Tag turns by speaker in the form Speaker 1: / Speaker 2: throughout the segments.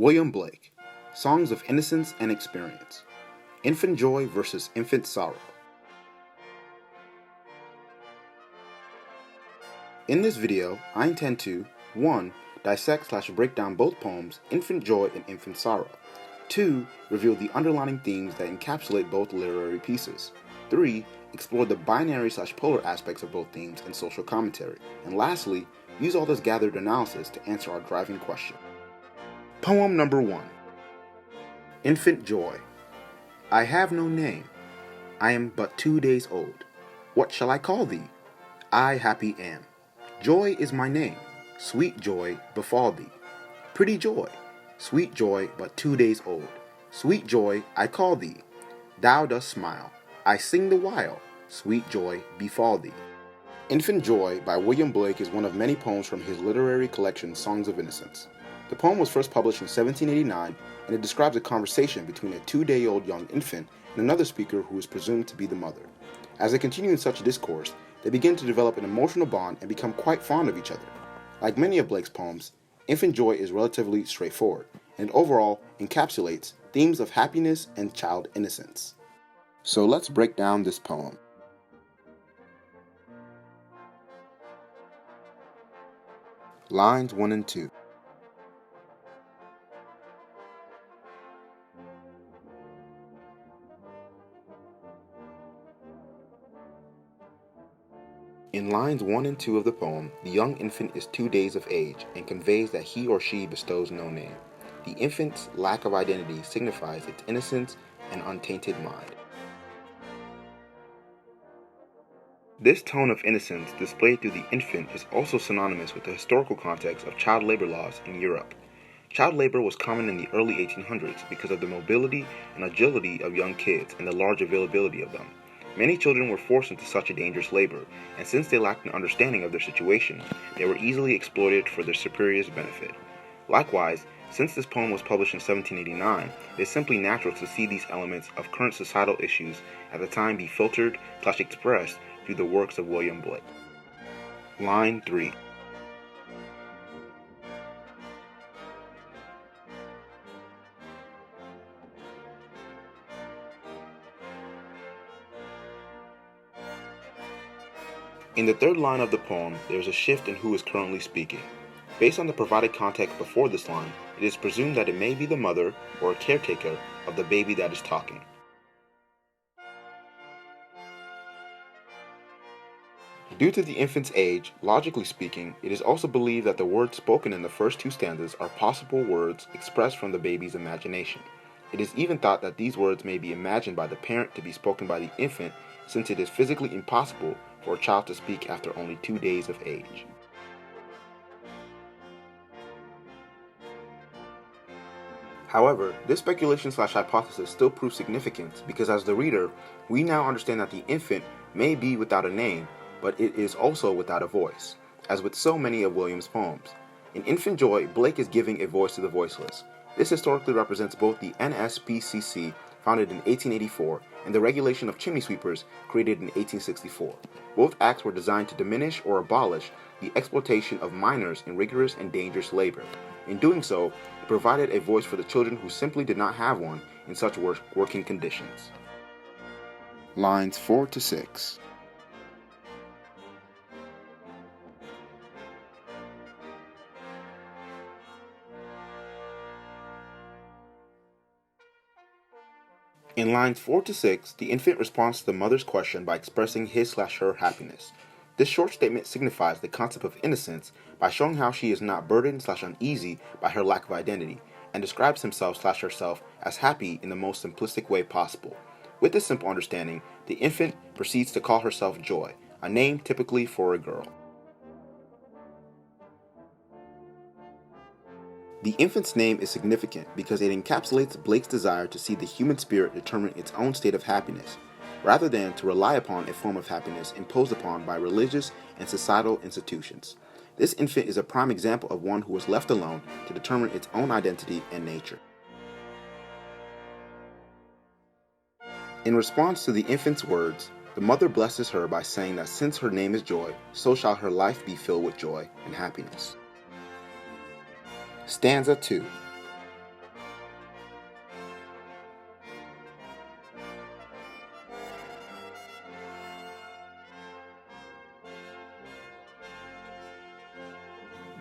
Speaker 1: William Blake, Songs of Innocence and Experience, Infant Joy versus Infant Sorrow. In this video, I intend to 1. Dissect/break down both poems, Infant Joy and Infant Sorrow. 2. Reveal the underlying themes that encapsulate both literary pieces. 3. Explore the binary/polar aspects of both themes and social commentary. And lastly, use all this gathered analysis to answer our driving question. Poem number 1. Infant Joy. I have no name. I am but 2 days old. What shall I call thee? I happy am. Joy is my name. Sweet joy befall thee. Pretty joy. Sweet joy but 2 days old. Sweet joy I call thee. Thou dost smile. I sing the while. Sweet joy befall thee. Infant Joy by William Blake is one of many poems from his literary collection Songs of Innocence. The poem was first published in 1789, and it describes a conversation between a 2-day-old young infant and another speaker who is presumed to be the mother. As they continue in such discourse, they begin to develop an emotional bond and become quite fond of each other. Like many of Blake's poems, Infant Joy is relatively straightforward, and overall encapsulates themes of happiness and child innocence. So let's break down this poem. Lines 1 and 2. In lines 1 and 2 of the poem, the young infant is 2 days of age and conveys that he or she bestows no name. The infant's lack of identity signifies its innocence and untainted mind. This tone of innocence displayed through the infant is also synonymous with the historical context of child labor laws in Europe. Child labor was common in the early 1800s because of the mobility and agility of young kids and the large availability of them. Many children were forced into such a dangerous labor, and since they lacked an understanding of their situation, they were easily exploited for their superiors' benefit. Likewise, since this poem was published in 1789, it is simply natural to see these elements of current societal issues at the time be filtered/expressed through the works of William Blake. Line 3. In the third line of the poem, there is a shift in who is currently speaking. Based on the provided context before this line, it is presumed that it may be the mother or a caretaker of the baby that is talking. Due to the infant's age, logically speaking, it is also believed that the words spoken in the first 2 stanzas are possible words expressed from the baby's imagination. It is even thought that these words may be imagined by the parent to be spoken by the infant, since it is physically impossible for a child to speak after only 2 days of age. However, this speculation/hypothesis still proves significant because as the reader, we now understand that the infant may be without a name, but it is also without a voice, as with so many of William's poems. In Infant Joy, Blake is giving a voice to the voiceless. This historically represents both the NSPCC, founded in 1884, and the regulation of chimney sweepers, created in 1864. Both acts were designed to diminish or abolish the exploitation of minors in rigorous and dangerous labor. In doing so, it provided a voice for the children who simply did not have one in such working conditions. Lines 4 to 6. In lines 4 to 6, the infant responds to the mother's question by expressing his/her happiness. This short statement signifies the concept of innocence by showing how she is not burdened/uneasy by her lack of identity, and describes himself/herself as happy in the most simplistic way possible. With this simple understanding, the infant proceeds to call herself Joy, a name typically for a girl. The infant's name is significant because it encapsulates Blake's desire to see the human spirit determine its own state of happiness, rather than to rely upon a form of happiness imposed upon by religious and societal institutions. This infant is a prime example of one who was left alone to determine its own identity and nature. In response to the infant's words, the mother blesses her by saying that since her name is Joy, so shall her life be filled with joy and happiness. Stanza 2.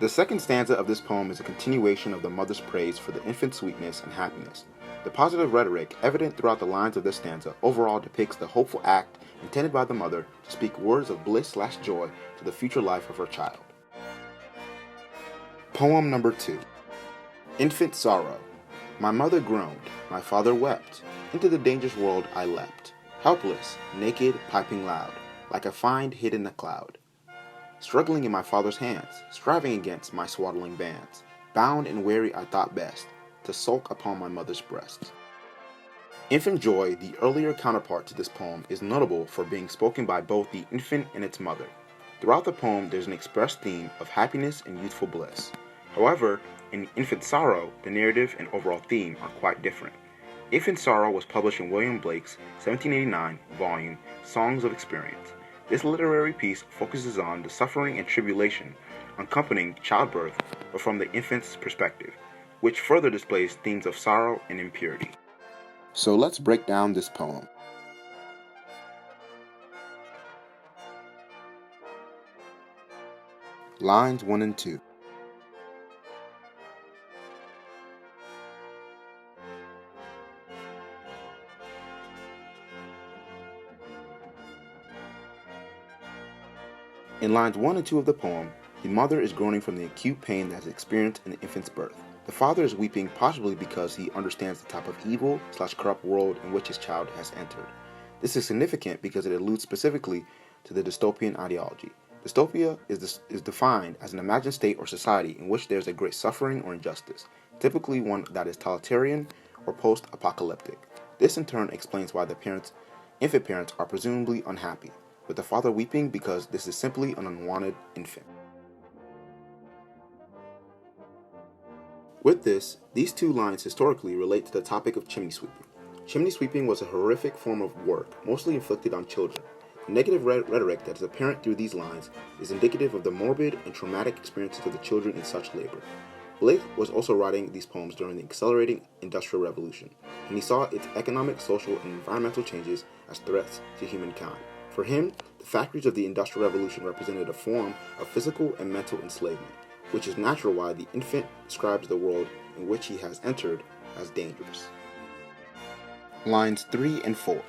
Speaker 1: The second stanza of this poem is a continuation of the mother's praise for the infant's sweetness and happiness. The positive rhetoric evident throughout the lines of this stanza overall depicts the hopeful act intended by the mother to speak words of bliss/joy to the future life of her child. Poem number 2. Infant Sorrow. My mother groaned, my father wept. Into the dangerous world I leapt, helpless, naked, piping loud, like a find hid in a cloud. Struggling in my father's hands, striving against my swaddling bands, bound and weary I thought best to sulk upon my mother's breast. Infant Joy, the earlier counterpart to this poem, is notable for being spoken by both the infant and its mother. Throughout the poem, there's an expressed theme of happiness and youthful bliss. However, in Infant Sorrow, the narrative and overall theme are quite different. Infant Sorrow was published in William Blake's 1789 volume, Songs of Experience. This literary piece focuses on the suffering and tribulation accompanying childbirth, but from the infant's perspective, which further displays themes of sorrow and impurity. So let's break down this poem. Lines 1 and 2. In lines 1 and 2 of the poem, the mother is groaning from the acute pain that is experienced in the infant's birth. The father is weeping possibly because he understands the type of evil/corrupt world in which his child has entered. This is significant because it alludes specifically to the dystopian ideology. Dystopia is defined as an imagined state or society in which there is a great suffering or injustice, typically one that is totalitarian or post-apocalyptic. This in turn explains why the infant parents are presumably unhappy, with the father weeping because this is simply an unwanted infant. With this, these two lines historically relate to the topic of chimney sweeping. Chimney sweeping was a horrific form of work, mostly inflicted on children. The negative rhetoric that is apparent through these lines is indicative of the morbid and traumatic experiences of the children in such labor. Blake was also writing these poems during the accelerating Industrial Revolution, and he saw its economic, social, and environmental changes as threats to humankind. For him, the factories of the Industrial Revolution represented a form of physical and mental enslavement, which is natural why the infant describes the world in which he has entered as dangerous. Lines 3 and 4.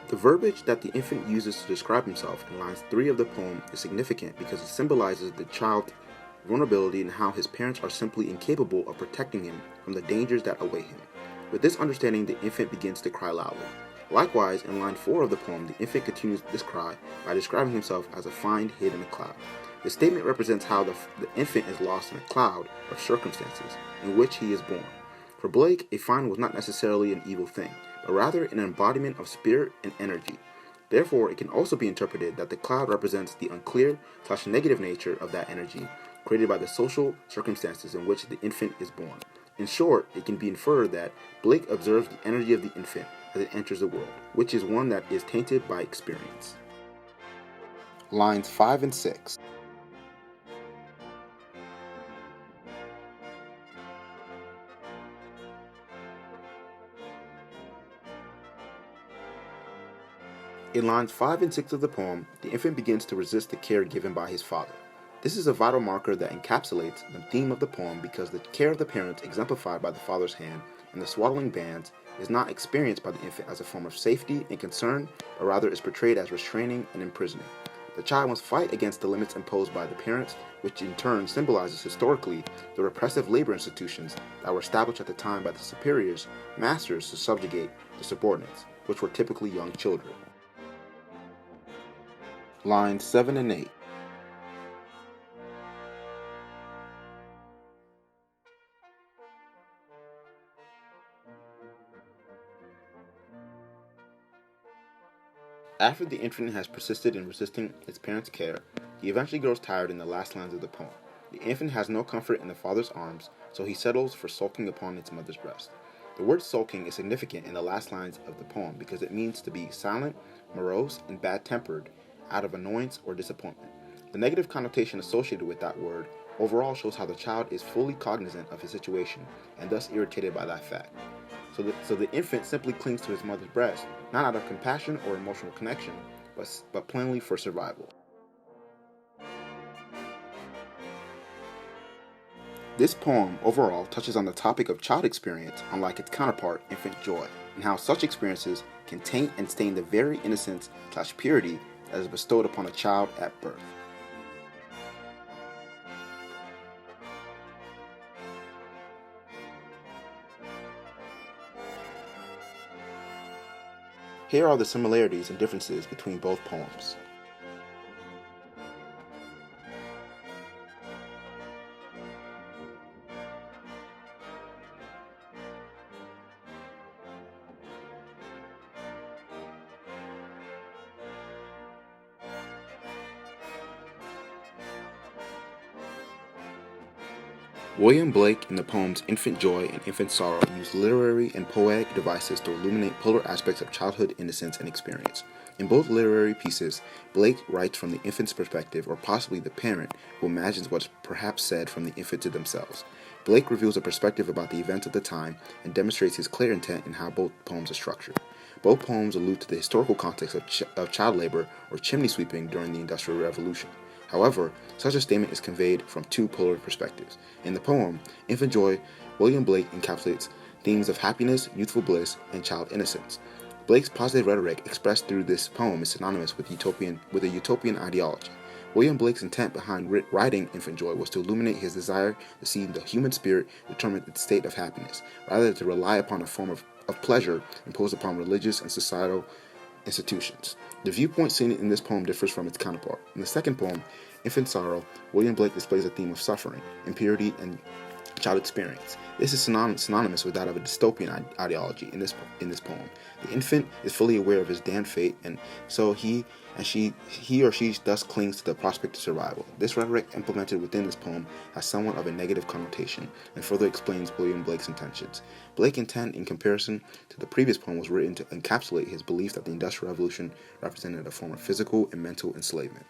Speaker 1: The verbiage that the infant uses to describe himself in lines 3 of the poem is significant because it symbolizes the child's vulnerability and how his parents are simply incapable of protecting him from the dangers that await him. With this understanding, the infant begins to cry loudly. Likewise, in line 4 of the poem, the infant continues this cry by describing himself as a find hid in a cloud. The statement represents how the infant is lost in a cloud of circumstances in which he is born. For Blake, a find was not necessarily an evil thing, but rather an embodiment of spirit and energy. Therefore, it can also be interpreted that the cloud represents the unclear/negative nature of that energy created by the social circumstances in which the infant is born. In short, it can be inferred that Blake observes the energy of the infant as it enters the world, which is one that is tainted by experience. Lines 5 and 6. In lines 5 and 6 of the poem, the infant begins to resist the care given by his father. This is a vital marker that encapsulates the theme of the poem because the care of the parents exemplified by the father's hand and the swaddling bands is not experienced by the infant as a form of safety and concern, but rather is portrayed as restraining and imprisoning. The child must fight against the limits imposed by the parents, which in turn symbolizes historically the repressive labor institutions that were established at the time by the superiors, masters to subjugate the subordinates, which were typically young children. Lines 7 and 8. After the infant has persisted in resisting its parents' care, he eventually grows tired in the last lines of the poem. The infant has no comfort in the father's arms, so he settles for sulking upon its mother's breast. The word sulking is significant in the last lines of the poem because it means to be silent, morose, and bad-tempered out of annoyance or disappointment. The negative connotation associated with that word overall shows how the child is fully cognizant of his situation and thus irritated by that fact. So the infant simply clings to his mother's breast, not out of compassion or emotional connection, but plainly for survival. This poem overall touches on the topic of child experience, unlike its counterpart, infant joy, and how such experiences can taint and stain the very innocence/purity that is bestowed upon a child at birth. Here are the similarities and differences between both poems. William Blake in the poems Infant Joy and Infant Sorrow used literary and poetic devices to illuminate polar aspects of childhood innocence and experience. In both literary pieces, Blake writes from the infant's perspective, or possibly the parent, who imagines what's perhaps said from the infant to themselves. Blake reveals a perspective about the events of the time and demonstrates his clear intent in how both poems are structured. Both poems allude to the historical context of child labor or chimney sweeping during the Industrial Revolution. However, such a statement is conveyed from two polar perspectives. In the poem, Infant Joy, William Blake encapsulates themes of happiness, youthful bliss, and child innocence. Blake's positive rhetoric expressed through this poem is synonymous with a utopian ideology. William Blake's intent behind writing Infant Joy was to illuminate his desire to see the human spirit determine its state of happiness, rather than to rely upon a form of pleasure imposed upon religious and societal institutions. The viewpoint seen in this poem differs from its counterpart. In the second poem, Infant Sorrow, William Blake displays a theme of suffering, impurity, and child experience. This is synonymous with that of a dystopian ideology in this poem. The infant is fully aware of his damned fate, and so he or she thus clings to the prospect of survival. This rhetoric implemented within this poem has somewhat of a negative connotation and further explains William Blake's intentions. Blake's intent, in comparison to the previous poem, was written to encapsulate his belief that the Industrial Revolution represented a form of physical and mental enslavement.